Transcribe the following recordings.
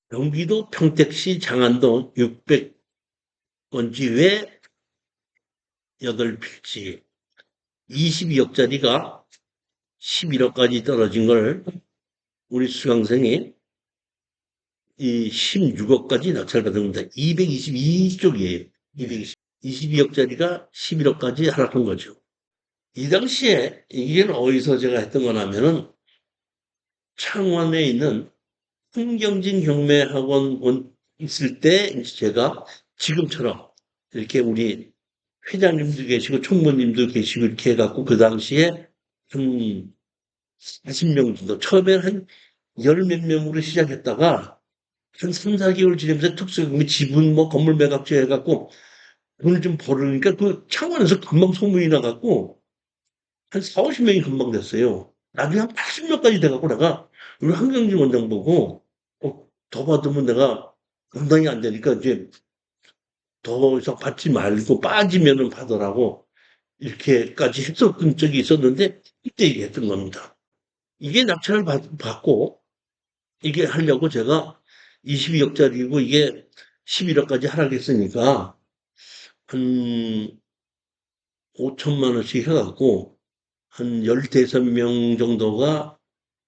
경기도 평택시 장안동 600번지 외 8필지 22억짜리가 11억까지 떨어진 걸 우리 수강생이 이 16억까지 낙찰받은 겁니다. 222쪽이에요. 22억짜리가 11억까지 하락한 거죠. 이 당시에 이게 어디서 제가 했던 거냐면은 창원에 있는 흥경진 경매학원 있을 때 이제 제가 지금처럼 이렇게 우리 회장님도 계시고 총무님도 계시고 이렇게 해갖고 그 당시에 한 40명 정도 처음에는 한 열 몇 명으로 시작했다가 한 3, 4개월 지나면서 특수경매 지분 뭐 건물 매각제 해갖고 돈을 좀 벌으니까 그 창원에서 금방 소문이 나갖고 한 4, 50명이 금방 됐어요. 나중에 한 80명까지 돼갖고 내가 우리 한경진 원장 보고 더 받으면 내가 감당이 안 되니까 이제 더 이상 받지 말고 빠지면은 받으라고 이렇게까지 했었던 적이 있었는데 그때 얘기했던 겁니다. 이게 낙찰을 받고 이게 하려고 제가 22억짜리고 이게 11억까지 하락했으니까 한 5천만 원씩 해갖고 한 15명 정도가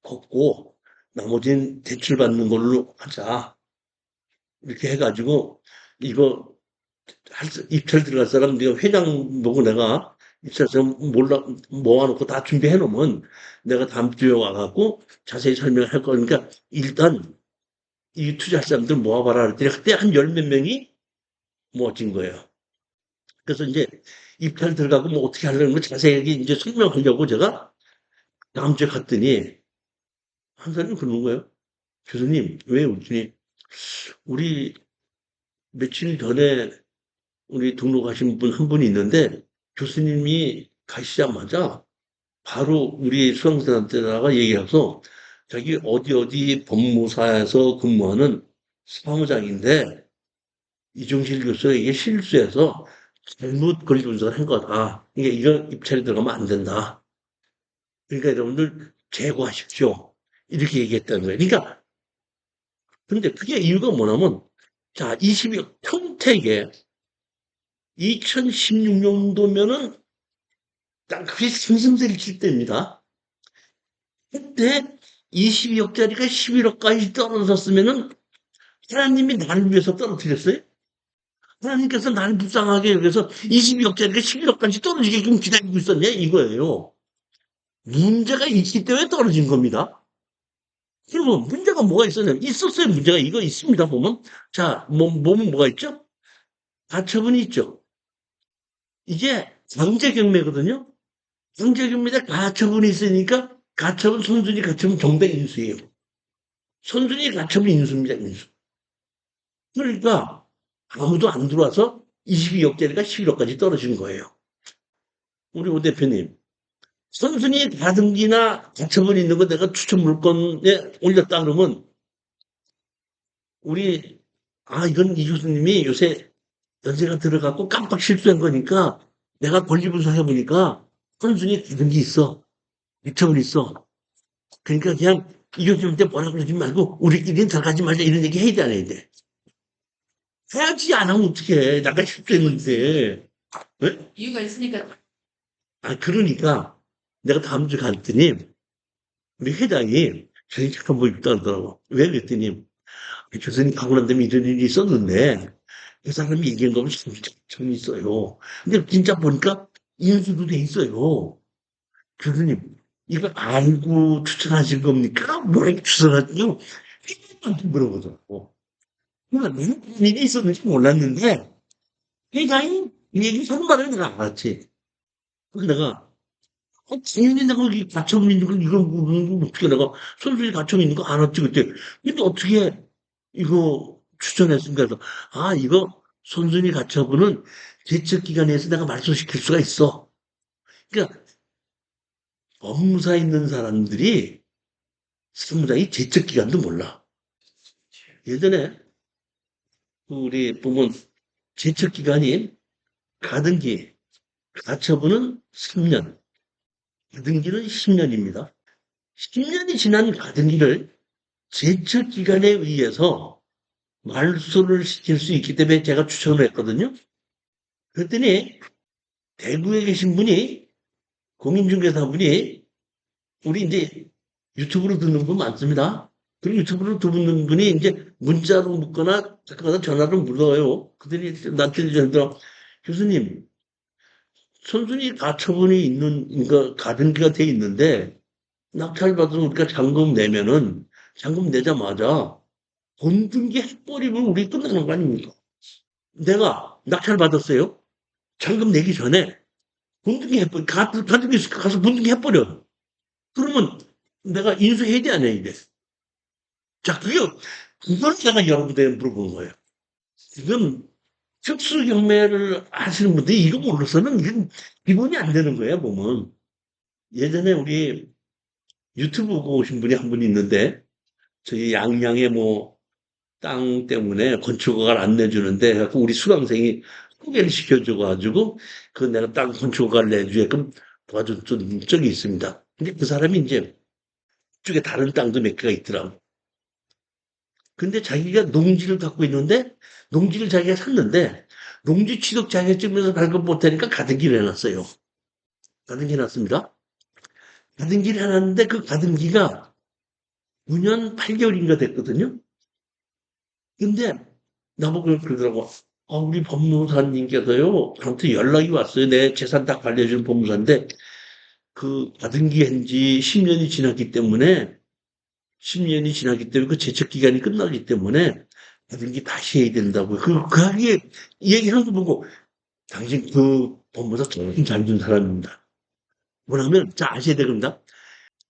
걷고 나머지는 대출받는 걸로 하자. 이렇게 해가지고 이거 입찰 들어갈 사람 네가 회장 보고 내가 입찰서 몰라 모아놓고 다 준비해 놓으면 내가 다음 주에 와갖고 자세히 설명할 거니까 일단 이 투자할 사람들 모아봐라 그랬더니 그때 한 열 몇 명이 모아진 거예요. 그래서 이제 입찰 들어가고 뭐 어떻게 하려는 걸 자세하게 이제 설명하려고 제가 다음 주에 갔더니 한 사람이 그러는 거예요. 교수님, 왜 그랬더니 우리 며칠 전에 우리 등록하신 분 한 분이 있는데 교수님이 가시자마자 바로 우리 수강생한테다가 얘기해서 자기 어디 어디 법무사에서 근무하는 사무장인데 이종실 교수가 이게 실수해서 잘못 권리분석을 한 거다. 이게 이런 입찰이 들어가면 안 된다. 그러니까 여러분들 재고하십시오. 이렇게 얘기했다는 거예요. 그러니까 근데 그게 이유가 뭐냐면 자 20억 평택에 2016년도면은 땅값이 상승세를 칠 때입니다. 그때 22억짜리가 11억까지 떨어졌으면은 하나님이 나를 위해서 떨어뜨렸어요? 하나님께서 나를 불쌍하게 여기서 22억짜리가 11억까지 떨어지게끔 기다리고 있었냐? 이거예요. 문제가 있기 때문에 떨어진 겁니다. 그러면 문제가 뭐가 있었냐면, 있었어요. 문제가 이거 있습니다. 보면. 자, 몸은 뭐가 있죠? 가처분이 있죠. 이게 강제경매거든요. 강제경매에 가처분이 있으니까 가처분, 선순위 가처분 정배인수예요. 선순위 가처분 인수입니다. 인수. 그러니까 아무도 안 들어와서 22억짜리가 11억까지 떨어진 거예요. 우리 오 대표님, 선순위 가등기나 가처분 있는 거 내가 추천 물건에 올렸다 그러면 우리 이건 이 교수님이 요새 연세가 들어갔고 깜빡 실수한 거니까 내가 권리 분석해 보니까 선순위 가등기 있어. 가처분 있어. 그러니까 그냥 이 교수님한테 뭐라 그러지 말고 우리끼리는 들어가지 말자 이런 얘기 해야 돼 안 해야 돼? 해야지 안 하면 어떡해. 나가 실수했는데. 네? 이유가 있으니까. 그러니까 내가 다음 주에 갔더니 우리 회장이 저희 잠깐 뭐 있다 그러더라고. 왜 그랬더니 교수님 가고 난 다음에 이런 일이 있었는데 그 사람이 얘기한 거면 참 있어요. 근데 진짜 보니까 인수도 돼 있어요. 교수님 이거 알고 추천하신 겁니까? 뭐 추천하시죠? 회장한테 물어보더라고. 그러니까 무슨 일이 있었는지 몰랐는데 회장이 얘기 하는 말을 내가 알았지. 그래서 내가 당연히 내가 이 가처분 있는 걸 이걸 어떻게 내가 선수에 가처분 있는 거 알았지 그때. 근데 어떻게 이거 추천했습니까? 그래서 이거 선순위 가처분은 제척기관에서 내가 말소시킬 수가 있어. 그러니까 업무사에 있는 사람들이 사무장이 제척기관도 몰라. 예전에 우리 보면 제척기관이 가등기 가처분은 3년, 가등기는 10년입니다. 10년이 지난 가등기를 제척기간에 의해서 말소를 시킬 수 있기 때문에 제가 추천을 했거든요. 그랬더니 대구에 계신 분이, 공인중개사분이, 우리 이제 유튜브로 듣는 분 많습니다. 그리고 유튜브로 듣는 분이 이제 문자로 묻거나 잠깐 전화로 물어요. 그들이 나한테 전화, 교수님, 선순위 가처분이 있는, 가등기가 돼 있는데, 낙찰받으면 우리가 잔금 내면은, 잔금 내자마자 본등기 해버리면 우리 끝나는 거 아닙니까? 내가 낙찰받았어요. 잔금 내기 전에 본등기 해버려. 가등기 가서 본등기 해버려. 그러면 내가 인수해야 돼, 안 해야 돼? 자, 그걸 제가 여러분들에게 물어본 거예요. 지금 특수경매를 하시는 분들이 이거 몰라서는 이건 기본이 안 되는 거예요, 보면. 예전에 우리 유튜브 보고 오신 분이 한 분 있는데, 저희 양양에 뭐, 땅 때문에 건축허가를 안 내주는데, 그래갖고 우리 수강생이 소개를 시켜줘가지고, 그 내가 땅 건축허가를 내주게끔 도와준 적이 있습니다. 근데 그 사람이 이제, 쪽에 다른 땅도 몇 개가 있더라고. 근데 자기가 농지를 갖고 있는데, 농지를 자기가 샀는데, 농지 취득 자격증에서 발급 못하니까 가등기를 해놨어요. 가등기 해놨습니다. 가등기를 해놨는데 그 가등기가 9년 8개월인가 됐거든요. 근데 나보고 그러더라고. 우리 법무사님께서요, 저한테 연락이 왔어요. 내 재산 딱 관리해주는 법무사인데, 그 가등기 한 지 10년이 지났기 때문에, 10년이 지났기 때문에 그 제척 기간이 끝나기 때문에 가등기 다시 해야 된다고요. 그게 얘기하는 거 보고, 당신 그 법무사 정말 잘준 사람입니다. 뭐냐면, 자, 아셔야 됩니다.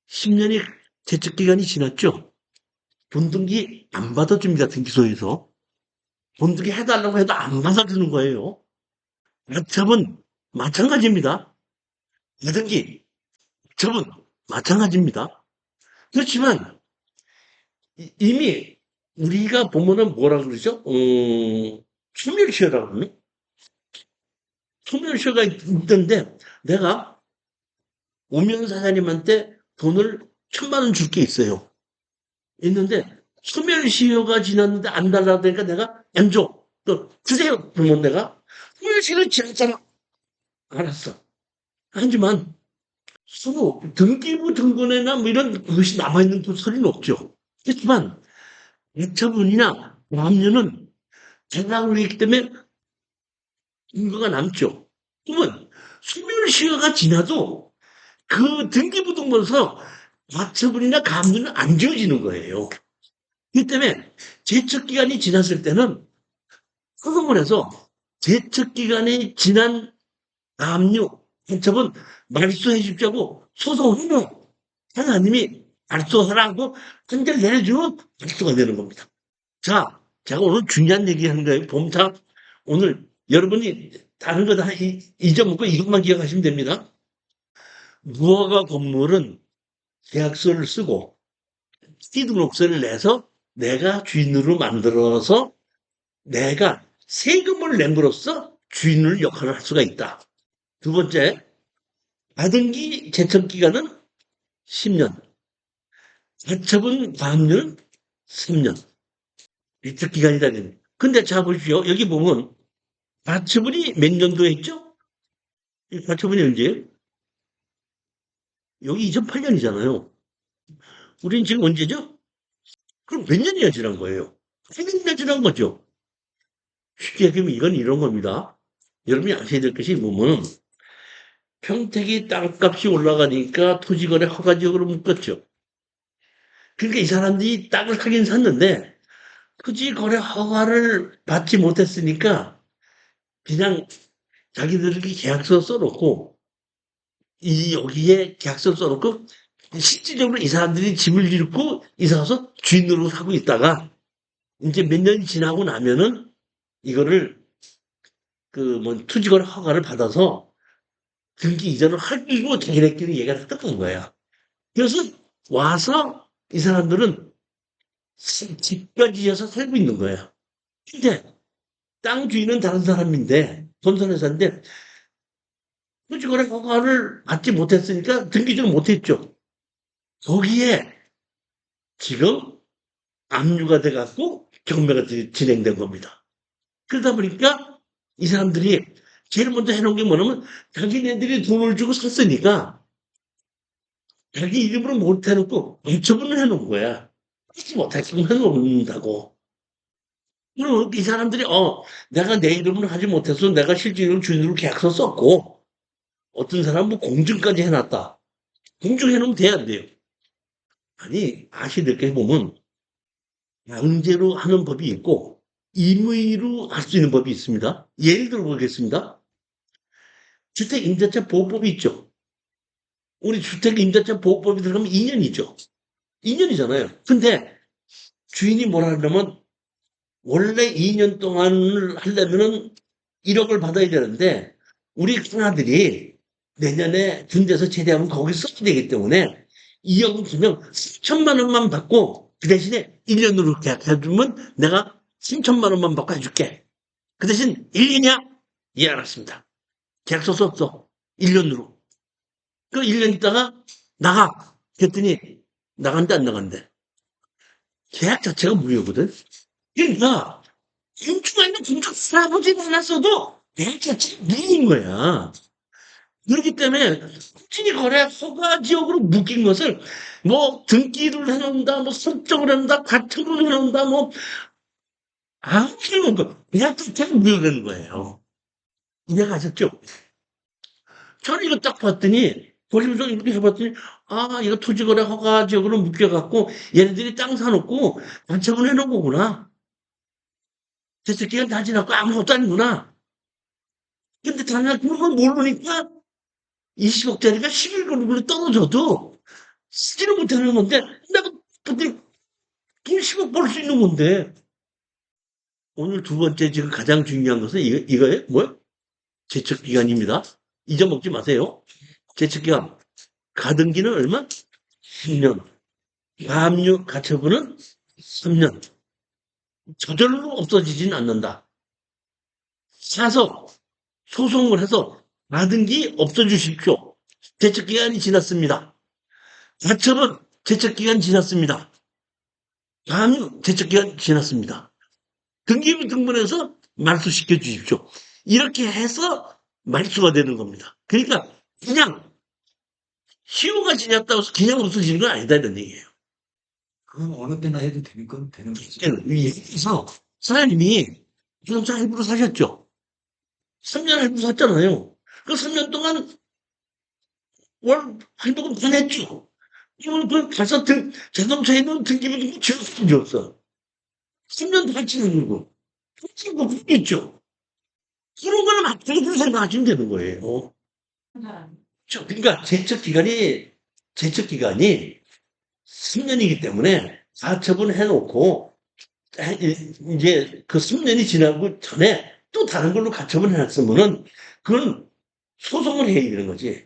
10년이 제척 기간이 지났죠? 본등기 안 받아줍니다, 등기소에서. 본등기 해달라고 해도 안 받아주는 거예요. 가처분 마찬가지입니다. 가등기, 처분 마찬가지입니다. 그렇지만 이미 우리가 보면은 뭐라 그러죠? 소멸시효라고 그러네. 소멸시효가 있던데 내가 오면 사장님한테 돈을 1,000만 원 줄 게 있어요. 있는데 소멸시효가 지났는데 안 달라고 하니까 내가 안 줘. 또 주세요. 그러면 내가 소멸시효가 지났잖아. 알았어. 하지만 서로 등기부 등본에나 뭐 이런 것이 남아있는 그 소리는 없죠. 그렇지만 가처분이나 남녀는 대상을 했기 때문에 근거가 남죠. 그러면 소멸시효가 지나도 그 등기부 등본에서 가처분이나 감류는 안 지어지는 거예요. 그렇기 때문에 제척기간이 지났을 때는 소송을 해서 제척기간이 지난 압류, 가처분 말소해 주자고 소송하면 하나님이 말소하라고 판결 내려주면 말소가 되는 겁니다. 자, 제가 오늘 중요한 얘기 하는 거예요. 봄사 오늘 여러분이 다른 거 다 잊어먹고 이것만 기억하시면 됩니다. 무허가 건물은 계약서를 쓰고 시등록서를 내서 내가 주인으로 만들어서 내가 세금을 냄으로써 주인을 역할을 할 수가 있다. 두 번째, 가등기 제척 기간은 10년, 가처분 가압류는 3년. 제척 기간이라는. 근데 자 보십시오. 여기 보면 가처분이 몇 년도에 있죠? 이 가처분이 언제예요? 여기 2008년이잖아요. 우린 지금 언제죠? 그럼 몇 년이나 지난 거예요? 8년이나 지난 거죠. 쉽게 얘기하면 이건 이런 겁니다. 여러분이 아셔야 될 것이 보면 평택이 땅값이 올라가니까 토지거래 허가 지역으로 묶었죠. 그러니까 이 사람들이 땅을 사긴 샀는데 토지거래 허가를 받지 못했으니까 그냥 자기들이 계약서 써놓고 여기에 계약서 써놓고 실질적으로 이 사람들이 집을 짓고 이사 가서 주인으로 사고 있다가 이제 몇 년이 지나고 나면은 이거를 토지거래 허가를 받아서 등기 이전을 하기로 자기네끼리 얘기를 했던 거야. 그래서 와서 이 사람들은 집까지 지어서 살고 있는 거야. 근데 땅 주인은 다른 사람인데 건설회사인데 토지거래 허가를 받지 못했으니까 등기를 못했죠. 거기에 지금 압류가 돼갖고 경매가 진행된 겁니다. 그러다 보니까 이 사람들이 제일 먼저 해놓은 게 뭐냐면 자기네들이 돈을 주고 샀으니까 자기 이름으로 못 해놓고 엄청을 해놓은 거야. 하지 못하게끔 해놓는다고. 그럼 이 사람들이 내가 내 이름으로 하지 못해서 내가 실질적으로 주인으로 계약서 썼고 어떤 사람은 뭐 공증까지 해놨다. 공증해놓으면 돼야 안 돼요. 아니 아시들게 보면 강제로 하는 법이 있고 임의로 할 수 있는 법이 있습니다. 예를 들어 보겠습니다. 주택임대차 보호법이 있죠. 우리 주택임대차 보호법이 들어가면 2년이죠. 2년이잖아요. 근데 주인이 뭐라 하려면 원래 2년 동안을 하려면은 1억을 받아야 되는데 우리 큰아들이 내년에 군대에서 제대하면 거기 써야 되기 때문에 2억은 그냥 3천만 원만 받고 그 대신에 1년으로 계약해주면 내가 3천만 원만 받고 해줄게. 그 대신 1년이야? 예, 알았습니다. 계약서 썼어. 1년으로. 그 1년 있다가 나가. 그랬더니 나간대 안 나간대. 계약 자체가 무효거든. 그러니까 건축하는 건축 사보지 않았어도 계약 자체가 무효인 거야. 그렇기 때문에 토지 거래 허가 지역으로 묶인 것을 뭐 등기를 해놓는다, 뭐 설정을 한다, 가처분을 해놓는다, 뭐 아무 필요 없는 거. 계약 자체가 무효되는 거예요. 이해가셨죠? 저는 이거 딱 봤더니 보시면서 이렇게 해봤더니 이거 토지거래 허가 지역으로 묶여갖고 얘네들이 땅 사놓고 반처분 해놓은 거구나. 대책기간 다 지났고 아무것도 아니구나. 근데 자기가 그걸 모르니까 20억짜리가 11억으로 떨어져도 쓰지를 못하는 건데 내가 그때 돈 10억 벌 수 있는 건데 오늘 두 번째 지금 가장 중요한 것은 이거예요? 뭐요? 제척기간입니다. 잊어먹지 마세요. 제척기간. 가등기는 얼마? 10년. 가압류 가처분은 3년. 저절로 없어지진 않는다. 사서 소송을 해서 가등기 없어주십시오. 제척기간이 지났습니다. 가처분 제척기간 지났습니다. 가압류 제척기간 지났습니다. 등기부 등본해서 말소시켜 주십시오. 이렇게 해서 말소가 되는 겁니다. 그러니까 그냥 시효가 지났다고 해서 그냥 없어지는 건 아니다 이런 얘기예요. 그건 어느 때나 해도 되는 건 되는 거죠. 그래서 사장님이 부동산 할부로 사셨죠. 3년 할부 샀잖아요. 그 3년 동안 월 할부금 다 냈죠. 이걸 그 가서 자동차에 있는 등기부 지웠어, 지웠어. 3년 다 치는 거고. 그거 있죠. 그런 거는 맞다고 생각하시면 되는 거예요. 그러니까 제척기간이 10년이기 때문에 가처분 해놓고 이제 그 10년이 지나고 전에 또 다른 걸로 가처분 해놨으면은 그건 소송을 해야 되는 거지.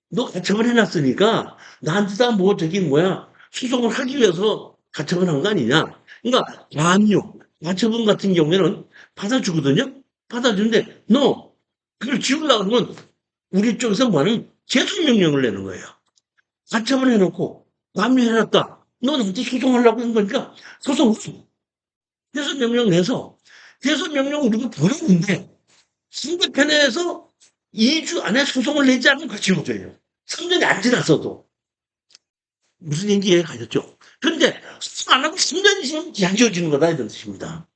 너 가처분 해놨으니까 나한테다 뭐 저기 뭐야 소송을 하기 위해서 가처분 한 거 아니냐. 그러니까 가압류 가처분 같은 경우에는 받아주거든요. 받아주는데 너 그걸 지우려고 하면 우리 쪽에서 뭐하는 제소 명령을 내는 거예요. 가처분 해놓고 가압류해놨다. 너 나한테 소송하려고 한 거니까 소송 제소 명령 내서 제소 명령 우리가 보냈는데 상대편에서 2주 안에 소송을 내지 않으면 같이 못해요. 3년이 안 지났어도. 무슨 얘기인지 이해가 가셨죠? 그런데 소송 안 하고 3년이 지나면 양지어지는 거다 이런 뜻입니다.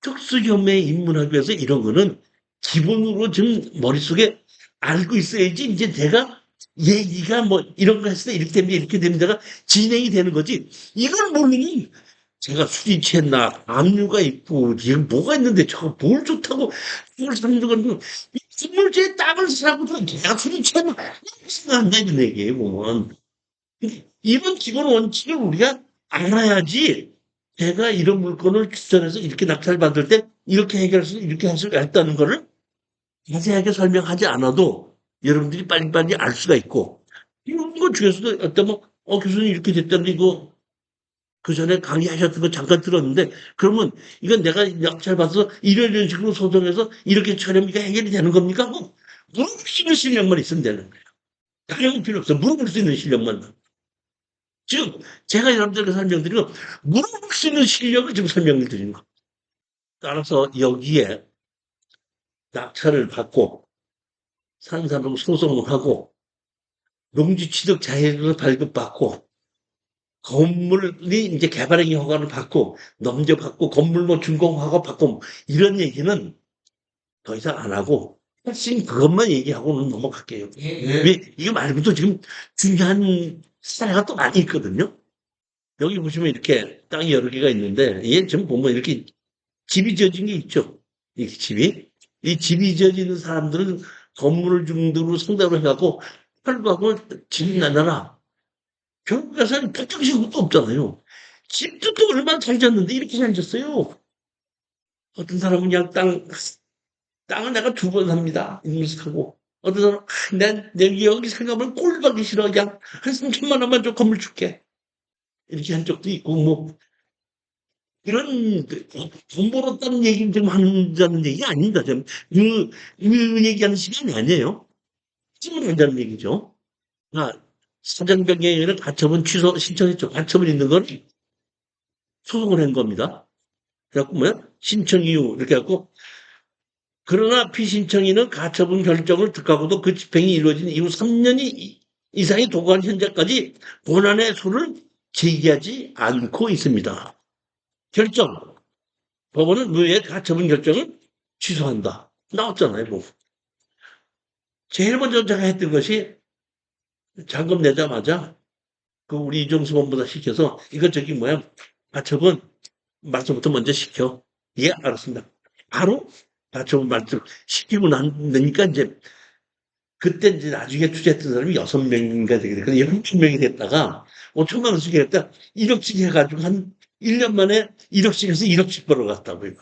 특수혐의에 입문하기 위해서 이런 거는 기본으로 좀 머릿속에 알고 있어야지 이제 내가 얘기가 뭐 이런 거 했을 때 이렇게 되면 이렇게 되면 내가 진행이 되는 거지. 이걸 모르니 제가 술이 취했나 압류가 있고 지금 뭐가 있는데 저거 뭘 좋다고 뭘 사는 건 건물주의 땅을 사고 내가 술이 취했나 생각한다 이런 얘기예요 보면. 이런 기본 원칙을 우리가 알아야지 제가 이런 물건을 추천해서 이렇게 낙찰받을 때 이렇게 해결해서 이렇게 할 수가 있다는 거를 자세하게 설명하지 않아도 여러분들이 빨리빨리 알 수가 있고 이런 거 중에서도 어떤 뭐 교수님 이렇게 됐다는데 이거 그 전에 강의하셨던 거 잠깐 들었는데 그러면 이건 내가 낙찰받아서 이런 식으로 소송해서 이렇게 처리하니까 해결이 되는 겁니까? 물어볼 수 있는 실력만 있으면 되는 거예요. 다른 필요 없어. 물어볼 수 있는 실력만. 즉, 제가 여러분들에게 설명드리는 물어볼 수 있는 실력을 지금 설명을 드리는 겁니다. 따라서 여기에 낙찰을 받고 산사로 소송을 하고 농지 취득 자격을 발급받고 건물이 이제 개발행위 허가를 받고 넘겨받고 건물 뭐 준공허가 받고 이런 얘기는 더 이상 안 하고 핵심 그것만 얘기하고는 넘어갈게요. 왜 이거 말고도 지금 중요한 사례가 또 많이 있거든요. 여기 보시면 이렇게 땅이 여러 개가 있는데 얘 지금 보면 이렇게 집이 지어진 게 있죠. 이 집이. 이 집이 지어지는 사람들은 건물을 중도로 상대로 해갖고 팔고하고 집이 나잖아. 결국에서는 특정식 것도 없잖아요. 집도 또 얼마나 잘 지었는데 이렇게 잘 지었어요. 어떤 사람은 그냥 땅을 내가 2번 삽니다. 이러면서 하고. 어떤 사람은, 내 여기 생각하면 꼴 받기 싫어. 그냥 한 3천만 원만 줘 건물 줄게. 이렇게 한 적도 있고, 뭐, 이런 돈 벌었다는 얘기를 지금 하자는 얘기가 아닙니다. 지금 그 얘기하는 시간이 아니에요. 찜을 한다는 얘기죠. 아, 사전 변경에는 가처분 취소 신청했죠. 가처분 있는 건 소송을 한 겁니다. 그래갖고 뭐야? 신청 이유 이렇게 해갖고 그러나 피신청인은 가처분 결정을 득하고도 그 집행이 이루어진 이후 3년 이상이 도구한 현재까지 본안의 소를 제기하지 않고 있습니다. 결정. 법원은 무효의 가처분 결정을 취소한다. 나왔잖아요, 뭐. 제일 먼저 제가 했던 것이 잔금 내자마자 그 우리 이종수 본부장 시켜서 이것 저기 뭐야 가처분 말씀부터 먼저 시켜. 예, 알았습니다. 바로 가처분 말씀 시키고 나니까 이제 그때 이제 나중에 투자했던 사람이 6명인가 되게 근데 6명이 됐다가 5천만 원씩 했다 1억씩 해가지고 한 1년 만에 1억씩 해서 1억씩 벌어갔다고요.